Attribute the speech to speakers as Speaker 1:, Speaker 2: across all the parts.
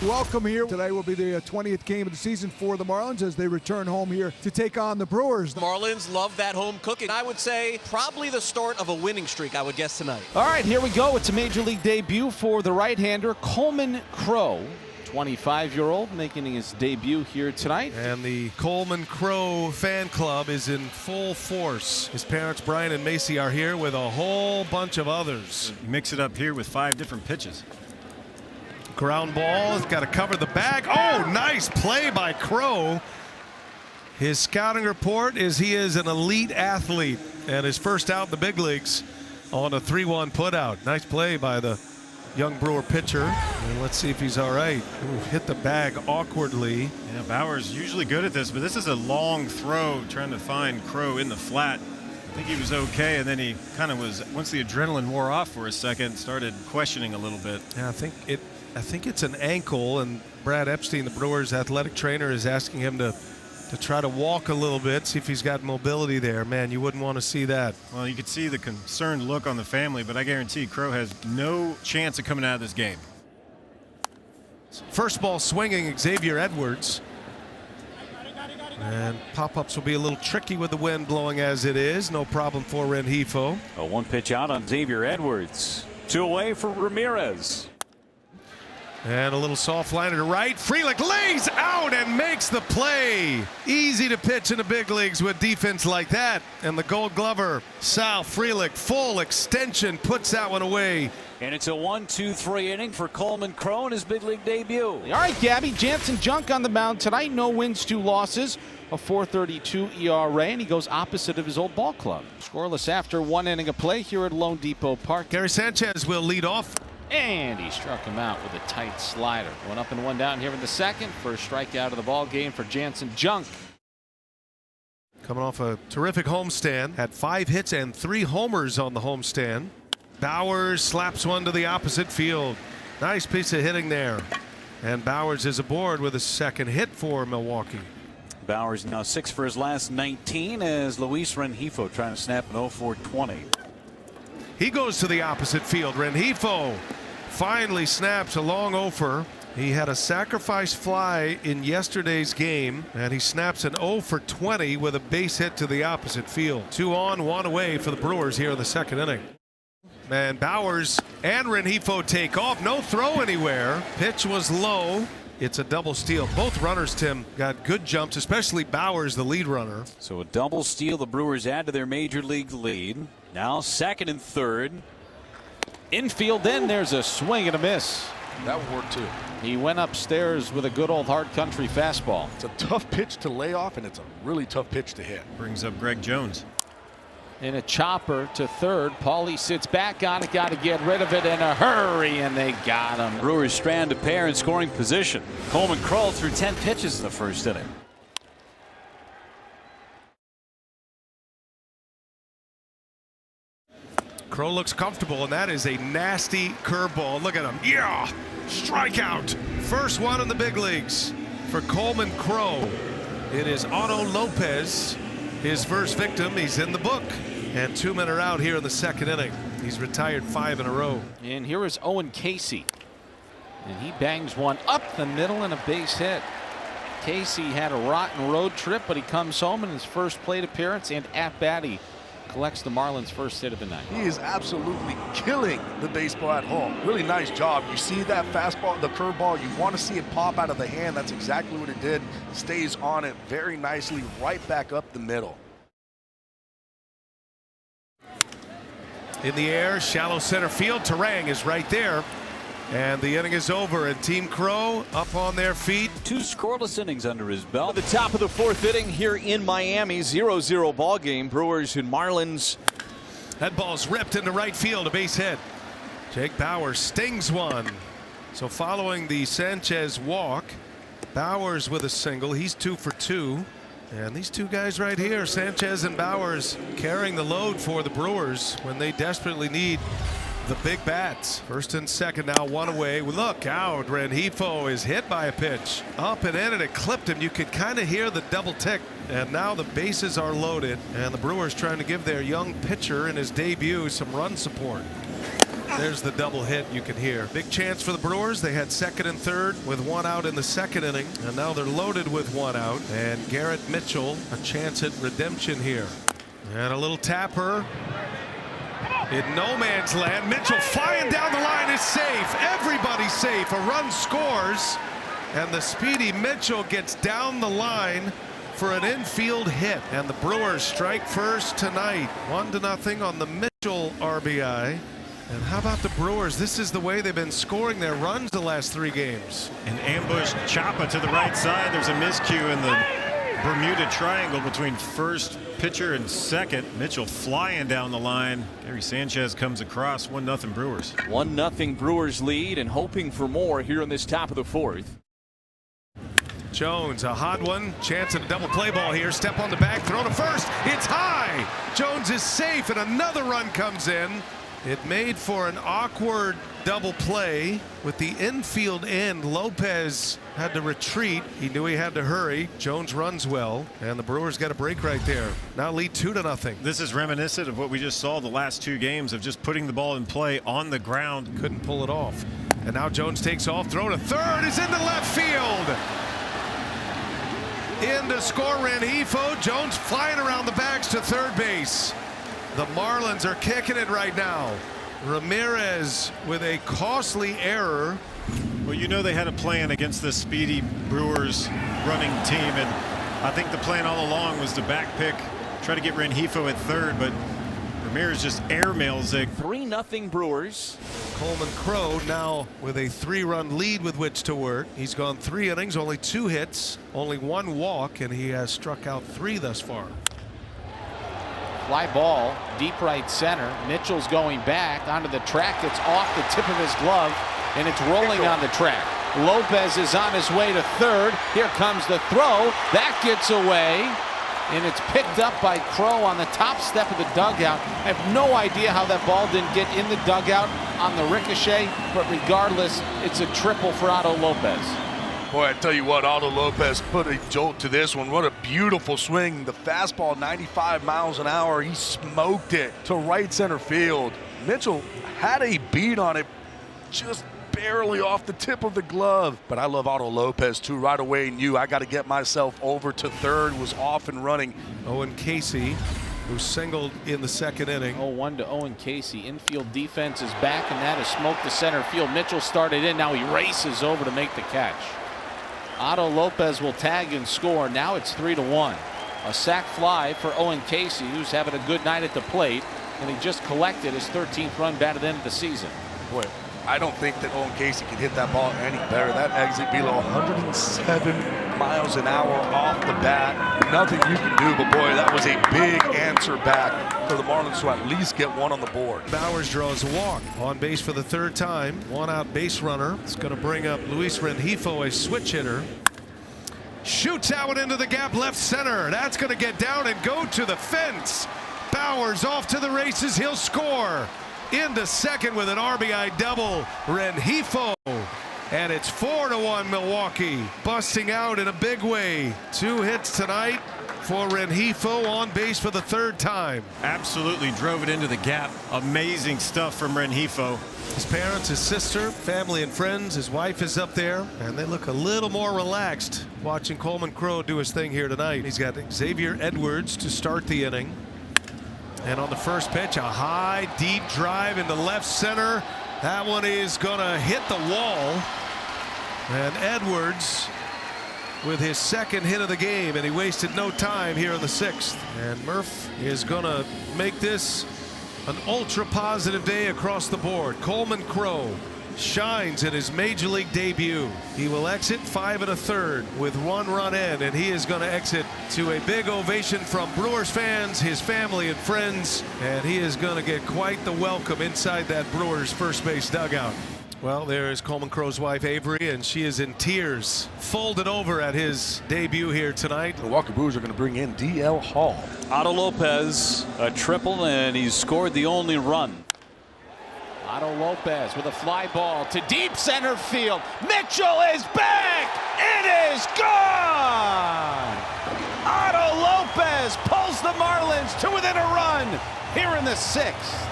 Speaker 1: Welcome here. Today will be the 20th game of the season for the Marlins as they return home here to take on the Brewers.
Speaker 2: The Marlins love that home cooking. I would say probably the start of a winning streak, I would guess, tonight.
Speaker 3: All right, here we go. It's a major league debut for the right-hander Coleman Crow, 25-year-old, making his debut here tonight.
Speaker 4: And the Coleman Crow fan club is in full force. His parents, Brian and Macy, are here with a whole bunch of others.
Speaker 5: Mix it up here with 5 different pitches.
Speaker 4: Ground ball, has got to cover the bag. Oh, nice play by Crow. His scouting report is he is an elite athlete and his first out in the big leagues on a 3-1 putout. Nice play by the young Brewer pitcher. And let's see if he's all right. Ooh, hit the bag awkwardly.
Speaker 5: Yeah, Bauer's usually good at this, but this is a long throw trying to find Crow in the flat. I think he was okay, and then he kind of was, once the adrenaline wore off for a second, started questioning a little bit.
Speaker 4: Yeah, I think it's an ankle, and Brad Epstein, the Brewers athletic trainer, is asking him to try to walk a little bit, see if he's got mobility there. Man, you wouldn't want to see that.
Speaker 5: Well, you could see the concerned look on the family, but I guarantee Crow has no chance of coming out of this game.
Speaker 4: First ball swinging, Xavier Edwards. And pop-ups will be a little tricky with the wind blowing as it is. No problem for Rengifo.
Speaker 6: A 1 pitch out on Xavier Edwards. 2 away for Ramirez.
Speaker 4: And a little soft liner to right. Frelick lays out and makes the play. Easy to pitch in the big leagues with defense like that. And the Gold Glover, Sal Frelick, full extension, puts that one away.
Speaker 6: And it's a 1-2-3 inning for Coleman Crow in his big league debut.
Speaker 3: All right, Gabby, Jansen Junk on the mound tonight. No wins, 2 losses, a 4.32 ERA, and he goes opposite of his old ball club. Scoreless after 1 inning of play here at Lone Depot Park.
Speaker 4: Gary Sanchez will lead off.
Speaker 3: And he struck him out with a tight slider. 1 up and 1 down here in the second. First strikeout of the ball game for Jansen Junk.
Speaker 4: Coming off a terrific homestand. Had 5 hits and 3 homers on the homestand. Bowers slaps one to the opposite field. Nice piece of hitting there. And Bowers is aboard with a second hit for Milwaukee.
Speaker 6: Bowers now 6 for his last 19 as Luis Rengifo trying to snap an 0-for-20.
Speaker 4: He goes to the opposite field. Rengifo finally snaps a long 0-for. He had a sacrifice fly in yesterday's game, and he snaps an 0-for-20 with a base hit to the opposite field. 2 on, 1 away for the Brewers here in the second inning. And Bowers and Rengifo take off. No throw anywhere. Pitch was low. It's a double steal. Both runners, Tim, got good jumps, especially Bowers, the lead runner.
Speaker 6: So a double steal. The Brewers add to their major league lead. Now second and third.
Speaker 3: Infield, then there's a swing and a miss.
Speaker 7: That would work too.
Speaker 3: He went upstairs with a good old hard country fastball.
Speaker 7: It's a tough pitch to lay off, and it's a really tough pitch to hit.
Speaker 5: Brings up Greg Jones.
Speaker 3: In a chopper to third. Paulie sits back on it. Got to get rid of it in a hurry, and they got him.
Speaker 6: Brewers strand a pair in scoring position. Coleman Crow threw 10 pitches in the first inning.
Speaker 4: Crow looks comfortable, and that is a nasty curveball. Look at him. Yeah! Strikeout. First one in the big leagues for Coleman Crow. It is Otto Lopez, his first victim. He's in the book. And 2 men are out here in the second inning. He's retired 5 in a row.
Speaker 3: And here is Owen Casey. And he bangs one up the middle and a base hit. Casey had a rotten road trip, but he comes home in his first plate appearance, and at bat he collects the Marlins' first hit of the night.
Speaker 7: He is absolutely killing the baseball at home. Really nice job. You see that fastball, the curveball, you want to see it pop out of the hand. That's exactly what it did. Stays on it very nicely, right back up the middle.
Speaker 4: In the air, shallow center field. Terang is right there. And the inning is over, and Team Crow up on their feet.
Speaker 6: 2 scoreless innings under his belt.
Speaker 2: The top of the 4th inning here in Miami, 0-0 ball game. Brewers and Marlins.
Speaker 4: That ball's ripped into right field, a base hit. Jake Bauers stings one. So following the Sanchez walk, Bauers with a single. He's 2 for 2. And these 2 guys right here, Sanchez and Bauers, carrying the load for the Brewers when they desperately need the big bats. First and second, now 1 away. Look out, Rengifo is hit by a pitch. Up and in, and it clipped him. You could kind of hear the double tick. And now the bases are loaded, and the Brewers trying to give their young pitcher in his debut some run support. There's the double hit you can hear. Big chance for the Brewers. They had second and third with one out in the second inning, and now they're loaded with one out. And Garrett Mitchell, a chance at redemption here. And a little tapper. In no man's land. Mitchell flying down the line is safe. Everybody's safe. A run scores, and the speedy Mitchell gets down the line for an infield hit. And the Brewers strike first tonight. 1-0 on the Mitchell RBI. And how about the Brewers? This is the way they've been scoring their runs the last 3 games.
Speaker 5: An ambush chopper to the right side. There's a miscue in the Bermuda Triangle between first pitcher and second. Mitchell flying down the line. Gary Sanchez comes across. 1-0 Brewers.
Speaker 2: 1-0 Brewers lead, and hoping for more here in this top of the 4th.
Speaker 4: Jones, a hot one. Chance at a double play ball here. Step on the back, throw to first. It's high. Jones is safe, and another run comes in. It made for an awkward double play with the infield end. Lopez had to retreat. He knew he had to hurry. Jones runs well, and the Brewers got a break right there. Now lead 2-0.
Speaker 5: This is reminiscent of what we just saw the last 2 games of just putting the ball in play on the ground.
Speaker 4: Couldn't pull it off. And now Jones takes off. Throw to third is into left field. In to score Rengifo. Jones flying around the backs to third base. The Marlins are kicking it right now. Ramirez with a costly error.
Speaker 5: Well, you know they had a plan against the speedy Brewers running team, and I think the plan all along was to back pick, try to get Rengifo at third, but Ramirez just airmails it.
Speaker 2: 3-0 Brewers.
Speaker 4: Coleman Crow now with a 3-run lead with which to work. He's gone 3 innings, only 2 hits, only 1 walk, and he has struck out 3 thus far.
Speaker 3: Fly ball, deep right center. Mitchell's going back onto the track. It's off the tip of his glove, and it's rolling on the track. Lopez is on his way to third. Here comes the throw. That gets away, and it's picked up by Crow on the top step of the dugout. I have no idea how that ball didn't get in the dugout on the ricochet, but regardless, it's a triple for Otto Lopez.
Speaker 7: Boy, I tell you what, Otto Lopez put a jolt to this one. What a beautiful swing. The fastball, 95 miles an hour. He smoked it to right center field. Mitchell had a beat on it, just barely off the tip of the glove. But I love Otto Lopez, too. Right away knew I got to get myself over to third, was off and running.
Speaker 4: Owen Casey, who singled in the second inning.
Speaker 3: 0-1 to Owen Casey. Infield defense is back, and that has smoked the center field. Mitchell started in. Now he races over to make the catch. Otto Lopez will tag and score. Now it's 3-1. A sac fly for Owen Casey, who's having a good night at the plate, and he just collected his 13th run batted in of the season.
Speaker 7: Boy, I don't think that Owen Casey can hit that ball any better. That exit below 107 miles an hour off the bat. Nothing you can do, but boy, that was a big answer back for the Marlins to at least get one on the board.
Speaker 4: Bowers draws a walk. On base for the 3rd time. 1 out base runner. It's going to bring up Luis Rengifo, a switch hitter. Shoots out into the gap left center. That's going to get down and go to the fence. Bowers off to the races. He'll score. Into second with an RBI double. Rengifo. And it's 4-1 Milwaukee. Busting out in a big way. 2 hits tonight for Rengifo, on base for the 3rd time.
Speaker 5: Absolutely drove it into the gap. Amazing stuff from Rengifo.
Speaker 4: His parents, his sister, family and friends, his wife is up there, and they look a little more relaxed watching Coleman Crow do his thing here tonight. He's got Xavier Edwards to start the inning. And on the first pitch, a high, deep drive into left center. That one is going to hit the wall. And Edwards with his 2nd hit of the game, and he wasted no time here in the 6th. And Murph is going to make this an ultra positive day across the board. Coleman Crow shines in his major league debut. He will exit 5 1/3 with 1 run in, and he is going to exit to a big ovation from Brewers fans, his family and friends, and he is going to get quite the welcome inside that Brewers first base dugout. Well, there is Coleman Crow's wife, Avery, and she is in tears, folded over at his debut here tonight.
Speaker 7: The Milwaukee Brewers are going to bring in D.L. Hall.
Speaker 2: Otto Lopez, a triple, and he's scored the only run.
Speaker 3: Otto Lopez with a fly ball to deep center field. Mitchell is back. It is gone. Otto Lopez pulls the Marlins to within a run here in the 6th.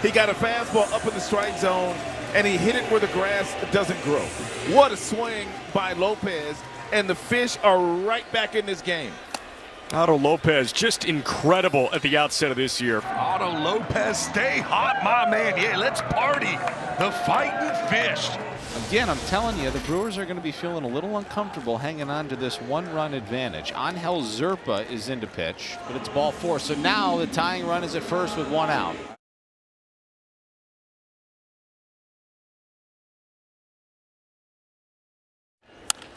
Speaker 8: He got a fastball up in the strike zone, and he hit it where the grass doesn't grow. What a swing by Lopez, and the Fish are right back in this game.
Speaker 9: Otto Lopez just incredible at the outset of this year.
Speaker 7: Otto Lopez, stay hot, my man. Yeah, let's party. The Fighting Fish.
Speaker 3: Again, I'm telling you, the Brewers are going to be feeling a little uncomfortable hanging on to this one-run advantage. Angel Zerpa is in to pitch, but it's ball 4. So now the tying run is at first with 1 out.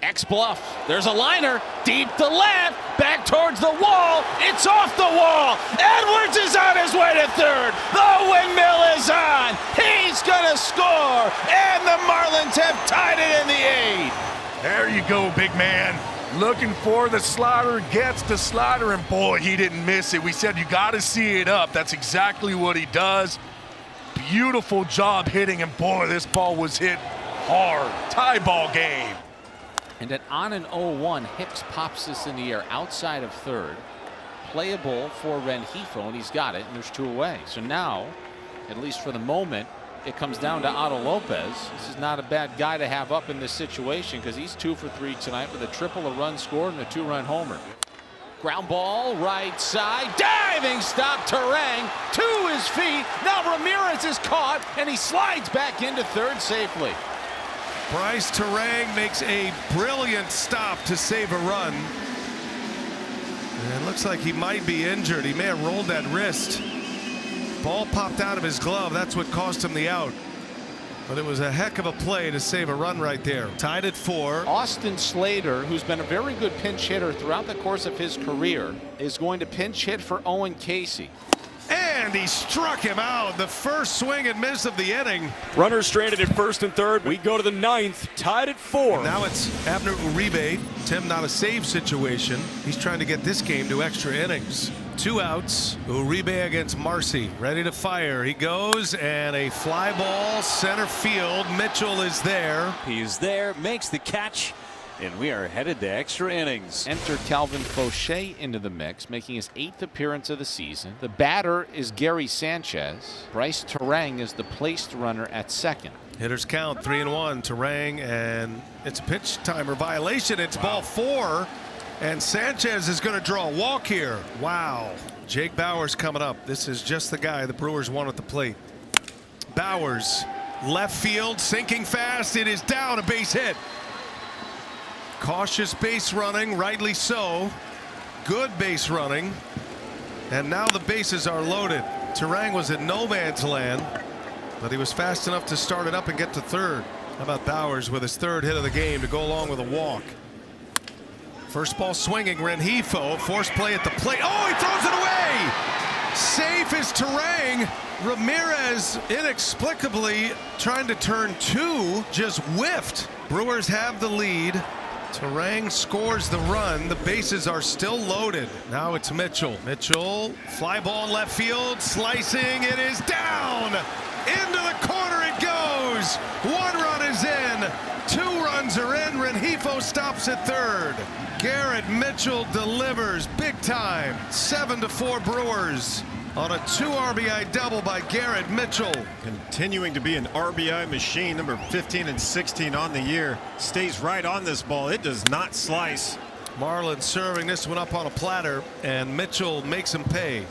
Speaker 3: X-Bluff. There's a liner deep to left, back towards the wall. It's off the wall. Edwards is on his way to third. The windmill is on. He's going to score, and the Marlins have tied it in the 8th.
Speaker 7: There you go, big man. Looking for the slider, gets the slider, and boy, he didn't miss it. We said you got to see it up. That's exactly what he does. Beautiful job hitting, and boy, this ball was hit hard. Tie ball game.
Speaker 3: And at on an 0-1, Hicks pops this in the air outside of third. Playable for Rengifo, and he's got it, and there's 2 away. So now, at least for the moment, it comes down to Otto Lopez. This is not a bad guy to have up in this situation because he's 2 for 3 tonight with a triple, a run scored, and a 2-run homer. Ground ball, right side, diving stop, Terang to his feet. Now Ramirez is caught, and he slides back into third safely.
Speaker 4: Bryce Terang makes a brilliant stop to save a run. And it looks like he might be injured. He may have rolled that wrist. Ball popped out of his glove. That's what cost him the out. But it was a heck of a play to save a run right there. Tied at 4.
Speaker 3: Austin Slater, who's been a very good pinch hitter throughout the course of his career, is going to pinch hit for Owen Casey.
Speaker 4: And he struck him out. The first swing and miss of the inning.
Speaker 9: Runners stranded at first and third. We go to the 9th, tied at 4.
Speaker 4: Now it's Abner Uribe. Tim, not a save situation. He's trying to get this game to extra innings. 2 outs. Uribe against Marcy. Ready to fire. He goes, and a fly ball center field. Mitchell is there.
Speaker 6: He's there, makes the catch, and we are headed to extra innings.
Speaker 3: Enter Calvin Fauché into the mix, making his 8th appearance of the season. The batter is Gary Sanchez. Bryce Terang is the placed runner at second.
Speaker 4: Hitters count 3-1. Terang, and it's a pitch timer violation. It's ball 4. And Sanchez is going to draw a walk here. Wow. Jake Bauers coming up. This is just the guy the Brewers want at the plate. Bauers, left field, sinking fast. It is down, a base hit. Cautious base running, rightly so. Good base running. And now the bases are loaded. Terang was in no man's land, but he was fast enough to start it up and get to third. How about Bauers with his 3rd hit of the game to go along with a walk? First ball swinging, Rengifo, forced play at the plate. Oh, he throws it away! Safe is Terang. Ramirez inexplicably trying to turn 2, just whiffed. Brewers have the lead. Terang scores the run. The bases are still loaded. Now it's Mitchell. Mitchell, fly ball in left field, slicing. It is down. Into the corner it goes. 1 run is in. 2 runs are in. Rengifo stops at third. Garrett Mitchell delivers big time. 7-4 Brewers on a 2 RBI double by Garrett Mitchell.
Speaker 5: Continuing to be an RBI machine, number 15 and 16 on the year. Stays right on this ball. It does not slice.
Speaker 4: Marlins serving this one up on a platter, and Mitchell makes him pay.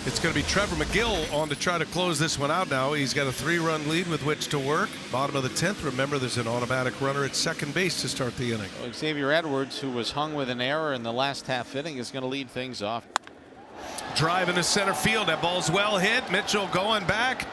Speaker 4: It's going to be Trevor McGill on to try to close this one out now. He's got a 3-run lead with which to work. Bottom of the 10th. Remember, there's an automatic runner at second base to start the inning.
Speaker 3: Well, Xavier Edwards, who was hung with an error in the last half inning, is going to lead things off.
Speaker 4: Drive into center field. That ball's well hit. Mitchell going back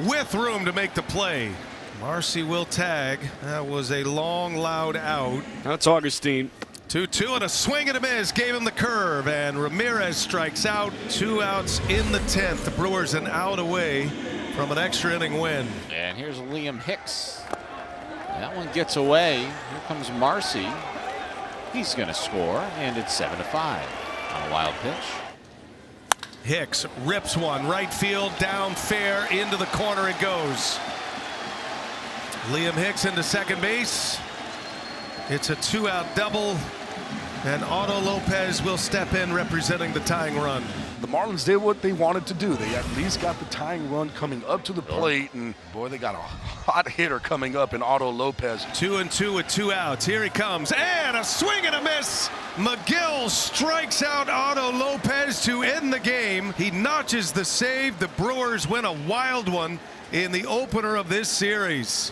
Speaker 4: with room to make the play. Marcy will tag. That was a long, loud out.
Speaker 9: That's Augustine.
Speaker 4: 2-2 and a swing and a miss. Gave him the curve, and Ramirez strikes out. 2 outs in the 10th. The Brewers an out away from an extra inning win.
Speaker 3: And here's Liam Hicks. That one gets away. Here comes Marcy. He's going to score, and it's 7-5 on a wild pitch.
Speaker 4: Hicks rips one right field, down fair, into the corner it goes. Liam Hicks into second base. It's a 2-out double. And Otto Lopez will step in representing the tying run.
Speaker 7: The Marlins did what they wanted to do. They at least got the tying run coming up to the plate, and boy, they got a hot hitter coming up in Otto Lopez.
Speaker 4: 2-2 with 2 outs. Here he comes, and a swing and a miss. McGill strikes out Otto Lopez to end the game. He notches the save. The Brewers win a wild one in the opener of this series.